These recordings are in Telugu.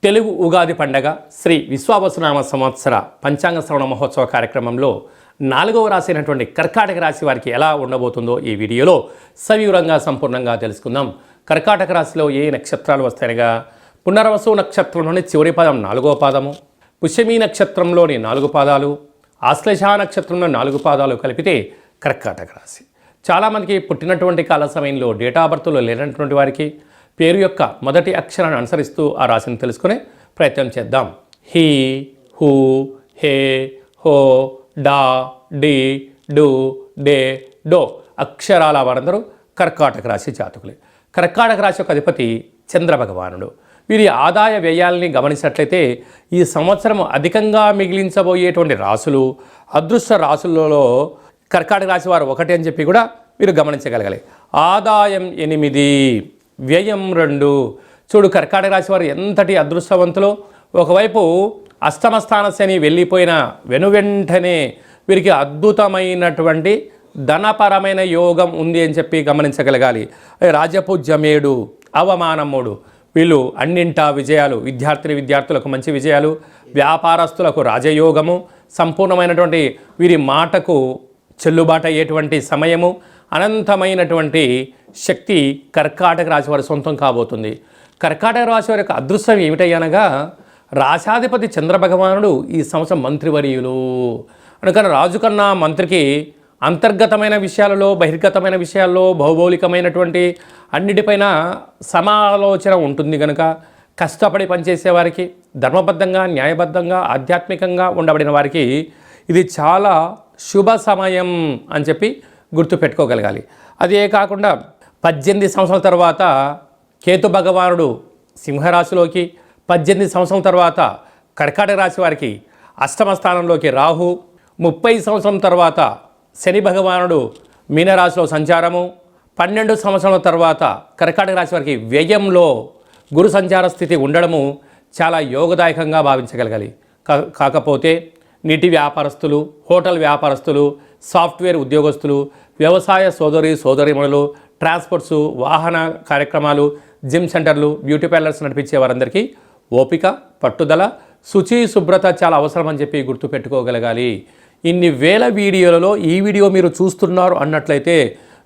తెలుగు ఉగాది పండగ శ్రీ విశ్వావసునామ సంవత్సర పంచాంగ శ్రవణ మహోత్సవ కార్యక్రమంలో 4వ రాశి అయినటువంటి కర్కాటక రాశి వారికి ఎలా ఉండబోతుందో ఈ వీడియోలో సవివరంగా సంపూర్ణంగా తెలుసుకుందాం. కర్కాటక రాశిలో ఏ నక్షత్రాలు వస్తాయనగా పునర్వసు నక్షత్రంలోని చివరి పాదం 4వ పాదము, పుష్యమీ నక్షత్రంలోని 4 పాదాలు, ఆశ్లేష నక్షత్రంలో 4 పాదాలు కలిపితే కర్కాటక రాశి. చాలామందికి పుట్టినటువంటి కాల సమయంలో డేటా ఆఫ్ బర్త్లో లేనటువంటి వారికి పేరు యొక్క మొదటి అక్షరాన్ని అనుసరిస్తూ ఆ రాశిని తెలుసుకునే ప్రయత్నం చేద్దాం. హీ, హూ, హే, హో, డా, డి, డు, డే, డో అక్షరాల వారందరూ కర్కాటక రాశి జాతకులే. కర్కాటక రాశి యొక్క అధిపతి చంద్ర భగవానుడు. వీరి ఆదాయ వ్యయాల్ని గమనించినట్లయితే ఈ సంవత్సరం అధికంగా మిగిలించబోయేటువంటి రాశులు, అదృష్ట రాశులలో కర్కాటక రాశి వారు 1 అని చెప్పి కూడా మీరు గమనించగలగాలి. ఆదాయం 8, వ్యయం 2. చూడు, కర్కాటక రాశి వారు ఎంతటి అదృష్టవంతులు. ఒకవైపు అష్టమ స్థాన శని వెళ్ళిపోయిన వెనువెంటనే వీరికి అద్భుతమైనటువంటి ధనపరమైన యోగం ఉంది అని చెప్పి గమనించగలగాలి. రాజపూజ్యమేడు, అవమానముడు, వీళ్ళు అన్నింటా విజయాలు. విద్యార్థులకు మంచి విజయాలు, వ్యాపారస్తులకు రాజయోగము, సంపూర్ణమైనటువంటి వీరి మాటకు చెల్లుబాటు అయ్యేటువంటి సమయము, అనంతమైనటువంటి శక్తి కర్కాటక రాశి వారి సొంతం కాబోతుంది. కర్కాటక రాశి వారి యొక్క అదృష్టం ఏమిటయ్యనగా రాశాధిపతి చంద్రభగవానుడు ఈ సంవత్సరం మంత్రివర్యులు. అందుకని రాజు కన్నా మంత్రికి అంతర్గతమైన విషయాలలో, బహిర్గతమైన విషయాల్లో, భౌగోళికమైనటువంటి అన్నిటిపైన సమాలోచన ఉంటుంది కనుక కష్టపడి పనిచేసే వారికి, ధర్మబద్ధంగా, న్యాయబద్ధంగా, ఆధ్యాత్మికంగా ఉండబడిన వారికి ఇది చాలా శుభ సమయం అని చెప్పి గుర్తుపెట్టుకోగలగాలి. అదే కాకుండా 18 సంవత్సరాల తర్వాత కేతు భగవానుడు సింహరాశిలోకి, 18 సంవత్సరాల తర్వాత కర్కాటక రాశి వారికి అష్టమ స్థానంలోకి రాహు, 30 సంవత్సరం తర్వాత శని భగవానుడు మీనరాశిలో సంచారము, 12 సంవత్సరాల తర్వాత కర్కాటక రాశి వారికి వ్యయంలో గురు సంచార స్థితి ఉండడము చాలా యోగదాయకంగా భావించగలగాలి. కాకపోతే నీటి వ్యాపారస్తులు, హోటల్ వ్యాపారస్తులు, సాఫ్ట్వేర్ ఉద్యోగస్తులు, వ్యవసాయ సోదరీమణులు, ట్రాన్స్పోర్ట్స్, వాహన కార్యక్రమాలు, జిమ్ సెంటర్లు, బ్యూటీ పార్లర్స్ నడిపించే వారందరికీ ఓపిక, పట్టుదల, శుచి, శుభ్రత చాలా అవసరం అని చెప్పి గుర్తుపెట్టుకోగలగాలి. ఇన్ని వేల వీడియోలలో ఈ వీడియో మీరు చూస్తున్నారు అన్నట్లయితే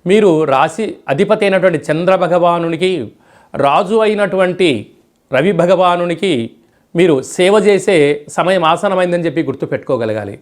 మీరు రాశి అధిపతి అయినటువంటి చంద్ర భగవానునికి, రాజు అయినటువంటి రవి భగవానునికి మీరు సేవ చేసే సమయం ఆసనమైందని చెప్పి గుర్తుపెట్టుకోగలగాలి.